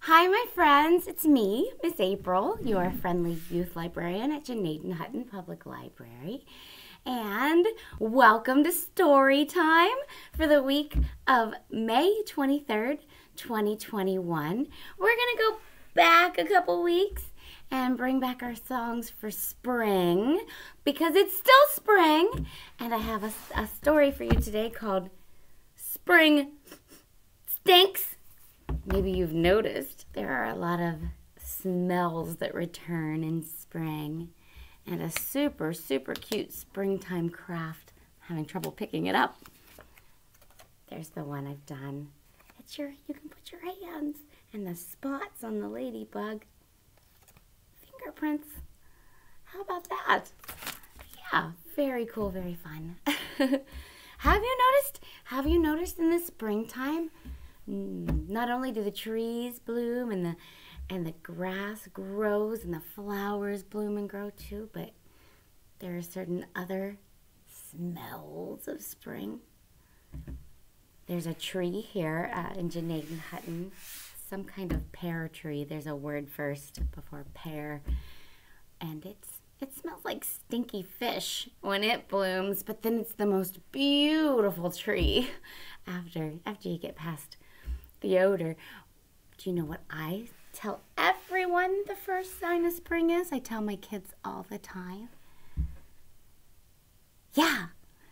Hi, my friends. It's me, Miss April, your friendly youth librarian at Janaden Hutton Public Library. And welcome to Storytime for the week of May 23rd, 2021. We're going to go back a couple weeks and bring back our songs for spring because it's still spring. And I have a story for you today called Spring Stinks. Maybe you've noticed there are a lot of smells that return in spring, and a super, super cute springtime craft. I'm having trouble picking it up. There's the one I've done. You can put your hands and the spots on the ladybug. Fingerprints. How about that? Yeah, very cool, very fun. Have you noticed in the springtime, not only do the trees bloom and the grass grows and the flowers bloom and grow too, but there are certain other smells of spring. There's a tree here in Janaden Hutton, some kind of pear tree. There's a word first before pear, and it smells like stinky fish when it blooms, but then it's the most beautiful tree after you get past the odor. Do you know what I tell everyone the first sign of spring is? I tell my kids all the time. Yeah,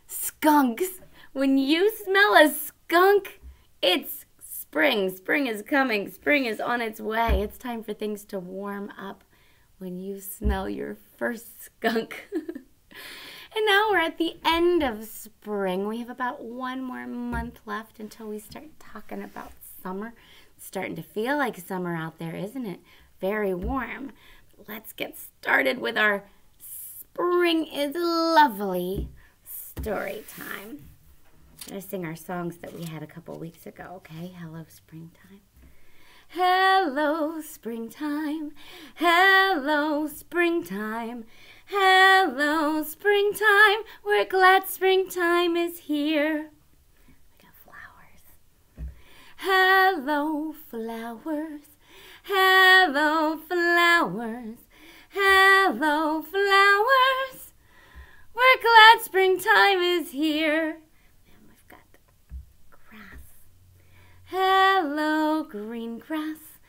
skunks. When you smell a skunk, it's spring. Spring is coming. Spring is on its way. It's time for things to warm up when you smell your first skunk. And now we're at the end of spring. We have about one more month left until we start talking about summer. It's starting to feel like summer out there, isn't it? Very warm. Let's get started with our Spring is Lovely story time. I'm going to sing our songs that we had a couple weeks ago, okay? Hello, springtime. Hello, springtime. Hello, springtime. Hello, springtime. We're glad springtime is here. We got flowers. Hello, flowers. Hello, flowers. Hello, flowers. We're glad springtime is here. And we've got grass. Hello, green grass.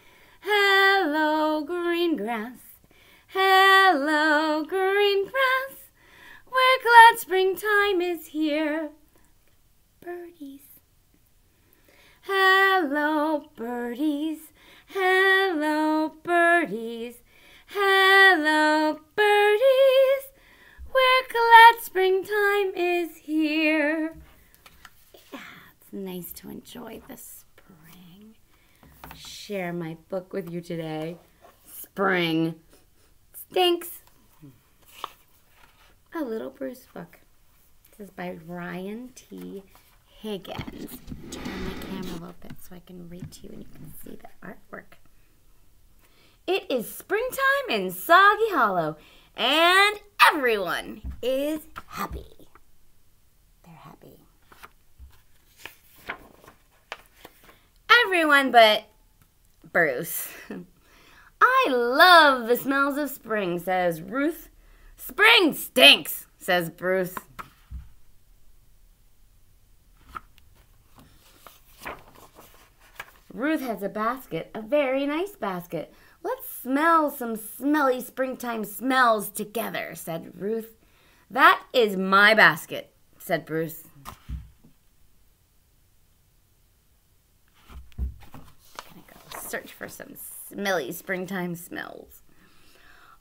Hello, green grass. Hello, green grass. We're glad springtime is here. Birdies. Hello, birdies. Hello, birdies. Hello, birdies. We're glad springtime is here. Yeah, it's nice to enjoy the spring. Share my book with you today. Spring Stinks. A Little Bruce book. This is by Ryan T. Higgins. Turn my camera a little bit so I can read to you and you can see the artwork. It is springtime in Soggy Hollow, and everyone is happy. They're happy. Everyone but Bruce. I love the smells of spring, says Ruth. Spring stinks, says Bruce. Ruth has a basket, a very nice basket. Let's smell some smelly springtime smells together, said Ruth. That is my basket, said Bruce. I'm gonna go search for some smelly springtime smells.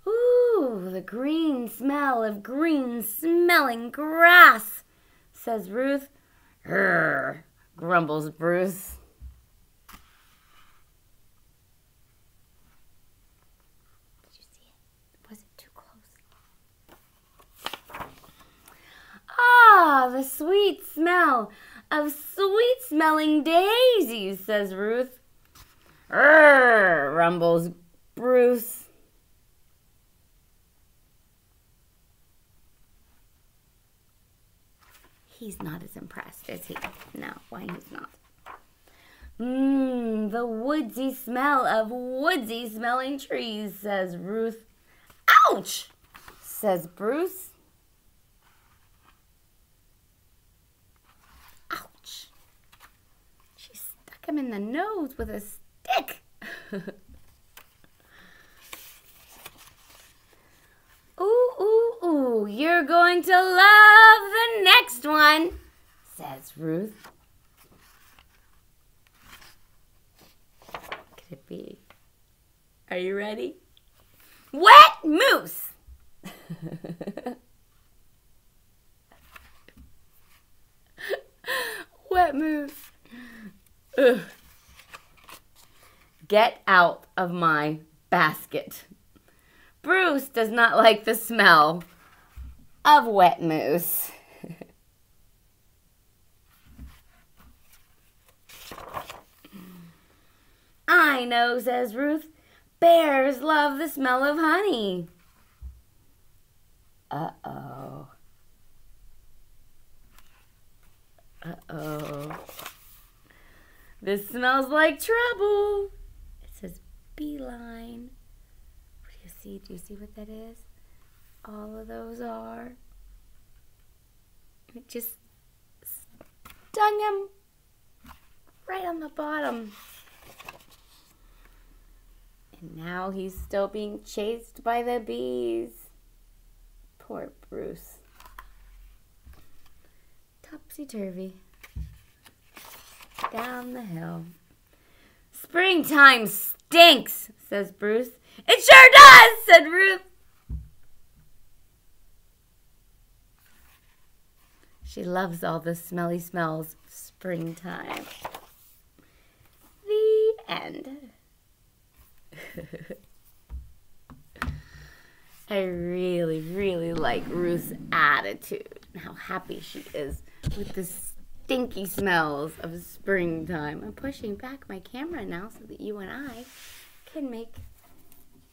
Ooh, the green smell of green smelling grass, says Ruth. Grr, grumbles Bruce. Ah, the sweet smell of sweet-smelling daisies, says Ruth. Rumbles Bruce. He's not as impressed, is he? No, why he's not. loving the woodsy smell of woodsy smelling trees, says Ruth. Ouch, says Bruce. Ouch. She stuck him in the nose with a stick. Ooh, ooh, ooh, you're going to love the next one, says Ruth. Could it be? Are you ready? Wet moose! Wet moose. Ugh. Get out of my basket. Bruce does not like the smell of wet moose. I know, says Ruth. Bears love the smell of honey. Uh-oh. Uh-oh. This smells like trouble. It says beeline. What do you see? Do you see what that is? All of those are. It just stung him right on the bottom. And now he's still being chased by the bees. Poor Bruce. Topsy-turvy. Down the hill. Springtime stinks, says Bruce. It sure does, said Ruth. She loves all the smelly smells of springtime. The end. I really, really like Ruth's attitude and how happy she is with the stinky smells of springtime. I'm pushing back my camera now so that you and I can make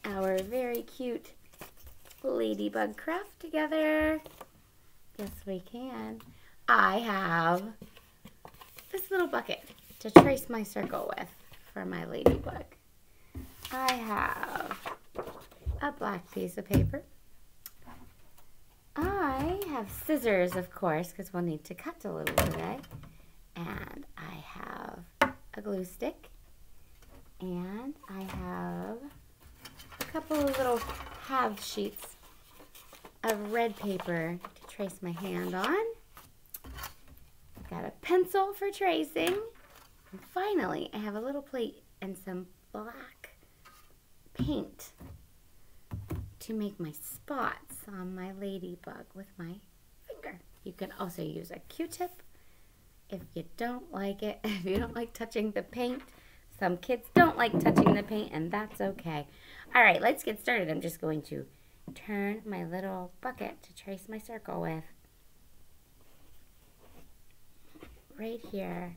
our very cute ladybug craft together. Yes, we can. I have this little bucket to trace my circle with for my ladybug. I have a black piece of paper. I have scissors, of course, because we'll need to cut a little today. And I have a glue stick. And I have a couple of little half sheets of red paper to trace my hand on. I've got a pencil for tracing. And finally, I have a little plate and some black paint to make my spots on my ladybug with my finger. You can also use a Q-tip if you don't like it. If you don't like touching the paint. Some kids don't like touching the paint, and that's okay. All right, let's get started. I'm just going to turn my little bucket to trace my circle with. Right here.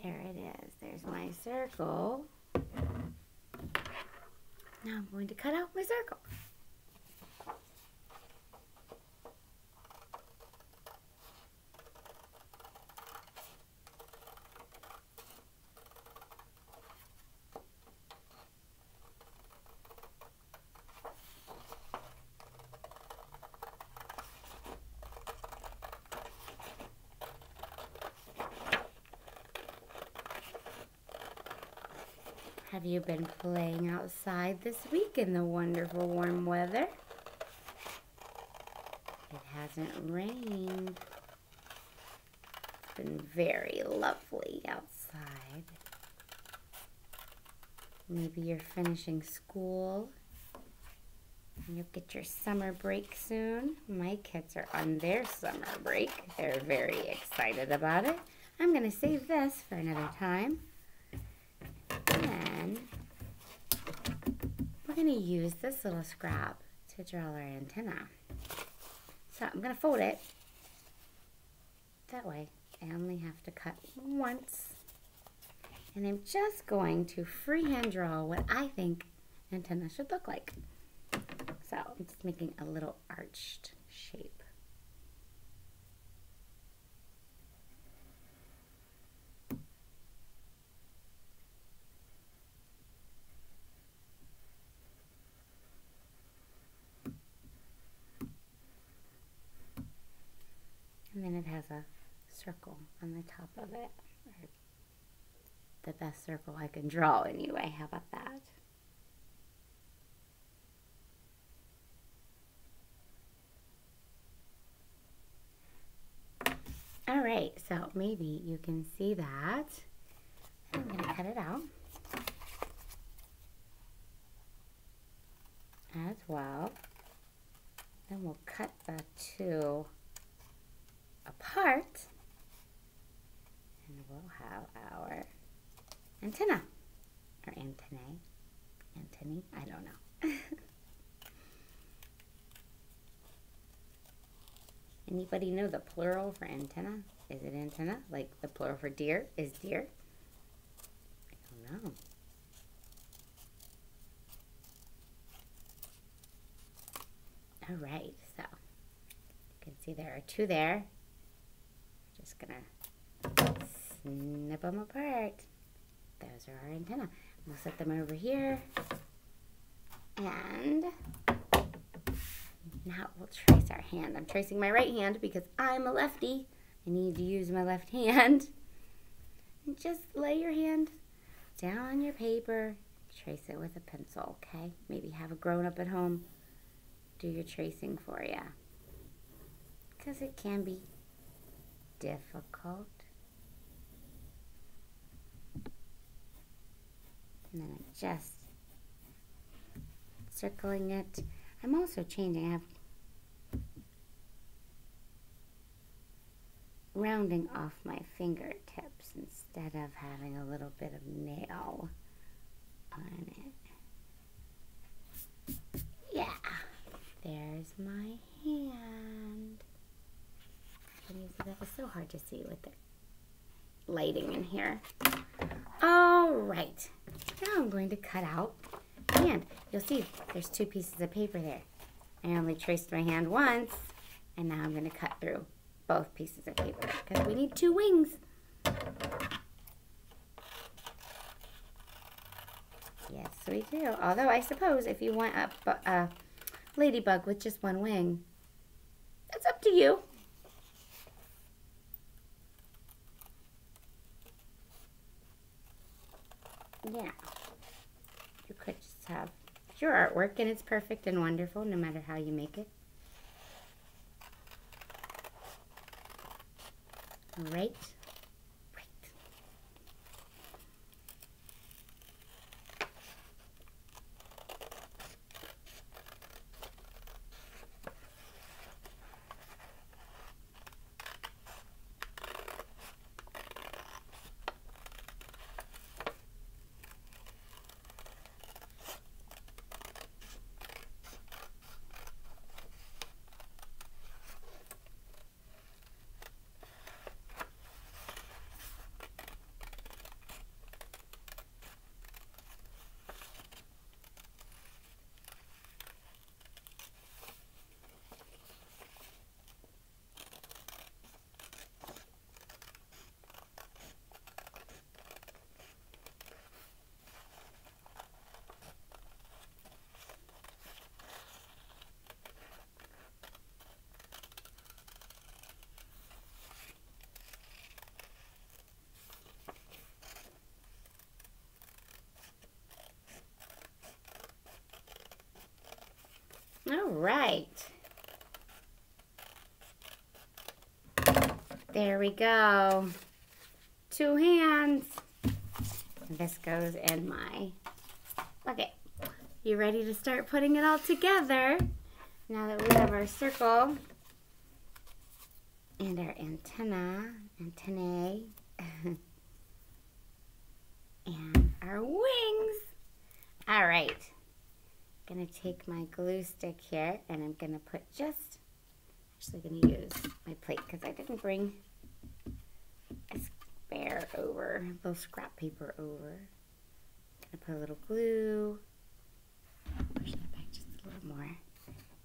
There it is. There's my circle. Now I'm going to cut out my circle. Have you been playing outside this week in the wonderful warm weather? It hasn't rained. It's been very lovely outside. Maybe you're finishing school and you'll get your summer break soon. My kids are on their summer break. They're very excited about it. I'm going to save this for another time. And we're going to use this little scrap to draw our antenna. So I'm going to fold it. That way I only have to cut once. And I'm just going to freehand draw what I think antenna should look like. So I'm just making a little arched shape. And then it has a circle on the top of it. Or the best circle I can draw anyway. How about that? All right, so maybe you can see that. I'm going to cut it out as well. Then we'll cut the two apart, and we'll have our antenna, or antennae, I don't know. Anybody know the plural for antenna? Is it antenna? Like the plural for deer is deer? I don't know. All right, so you can see there are two there. Just gonna snip them apart. Those are our antenna. We'll set them over here. And now we'll trace our hand. I'm tracing my right hand because I'm a lefty. I need to use my left hand. And just lay your hand down on your paper. Trace it with a pencil, okay? Maybe have a grown-up at home do your tracing for you, because it can be difficult. And then I'm just circling it. I'm also changing. I have rounding off my fingertips instead of having a little bit of nail on it. Yeah, there's my hand. Can you see that? Was so hard to see with the lighting in here. All right, now I'm going to cut out the hand. You'll see there's two pieces of paper there. I only traced my hand once, and now I'm going to cut through both pieces of paper because we need two wings. Yes, we do. Although I suppose if you want a ladybug with just one wing, that's up to you. Yeah, you could just have your artwork and it's perfect and wonderful no matter how you make it. All right. All right. There we go. Two hands. This goes in my bucket. You ready to start putting it all together? Now that we have our circle and our antennae, and our wings. All right. Gonna take my glue stick here and I'm gonna put actually gonna use my plate because I didn't bring a spare over, a little scrap paper over. Gonna put a little glue, push that back just a little more.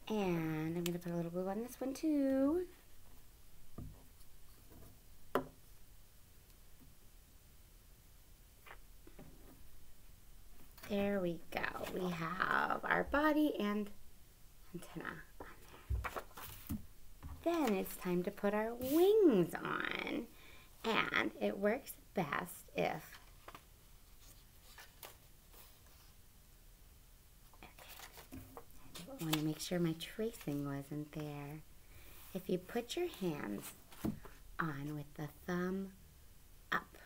And I'm going to put a little glue on this one too. There we go. We have our body and antenna on there. Then it's time to put our wings on. And it works best if I want to make sure my tracing wasn't there. If you put your hands on with the thumb up,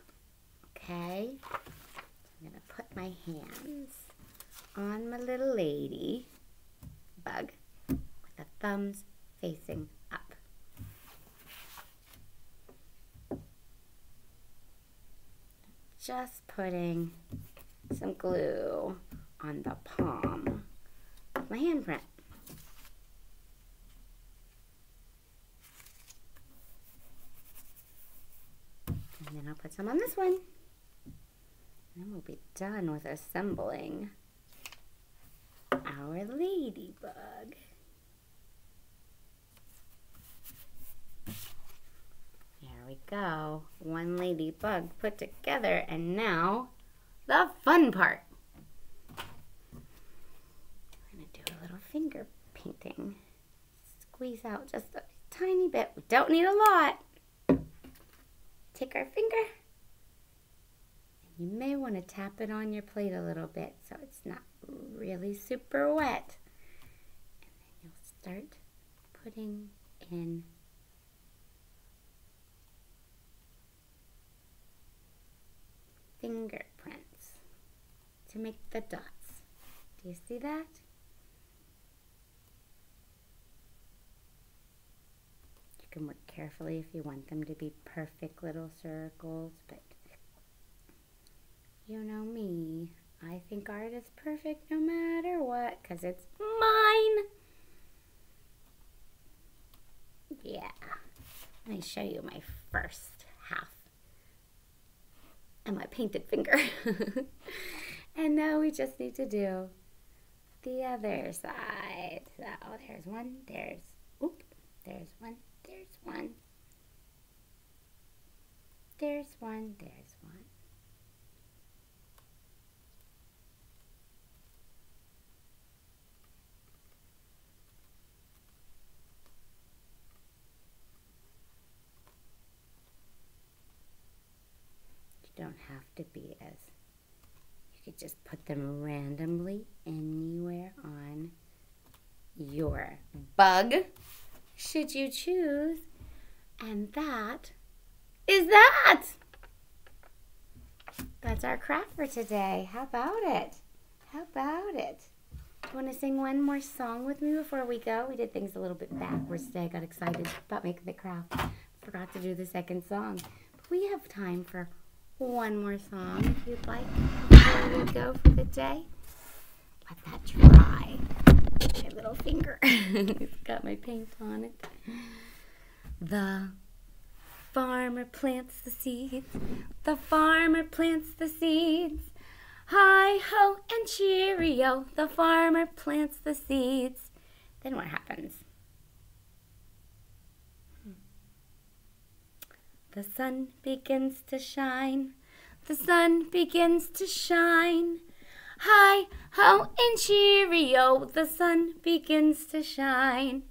okay? I'm going to put my hands on my little lady bug with the thumbs facing up. Just putting some glue on the palm of my handprint. And then I'll put some on this one. And then we'll be done with assembling our ladybug. There we go. One ladybug put together, and now the fun part. We're going to do a little finger painting. Squeeze out just a tiny bit. We don't need a lot. Take our finger. You may want to tap it on your plate a little bit so it's not really super wet. And then you'll start putting in fingerprints to make the dots. Do you see that? You can work carefully if you want them to be perfect little circles, but you know me, I think art is perfect no matter what, because it's mine. Yeah. Let me show you my first half and my painted finger. And now we just need to do the other side. So there's one, there's one, there's one, there's one. You don't have to be as, you could just put them randomly anywhere on your bug, should you choose. And that is that. That's our craft for today. How about it? How about it? Do you want to sing one more song with me before we go? We did things a little bit backwards today. I got excited about making the craft. Forgot to do the second song. But we have time for one more song if you'd like before we go for the day. Let that dry. My little finger. It's got my paint on it. The farmer plants the seeds. The farmer plants the seeds. Hi-ho and cheerio. The farmer plants the seeds. Then what happens? The sun begins to shine. The sun begins to shine. Hi-ho and cheerio. The sun begins to shine.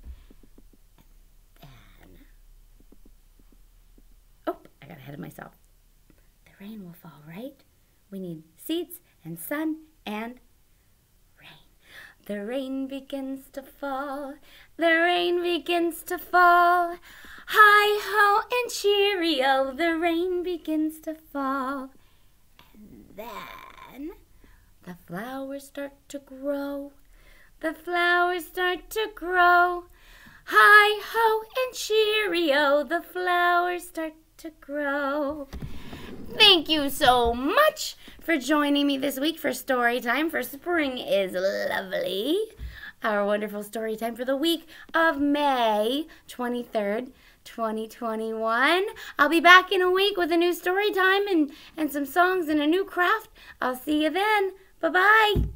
And then, oh, I got ahead of myself. The rain will fall, right? We need seeds and sun and rain. The rain begins to fall. The rain begins to fall. Hi-ho and cheerio, the rain begins to fall. And then the flowers start to grow. The flowers start to grow. Hi-ho and cheerio, the flowers start to grow. Thank you so much for joining me this week for Story Time, for Spring is Lovely. Our wonderful story time for the week of May 23rd, 2021. I'll be back in a week with a new story time and some songs and a new craft. I'll see you then. Bye-bye.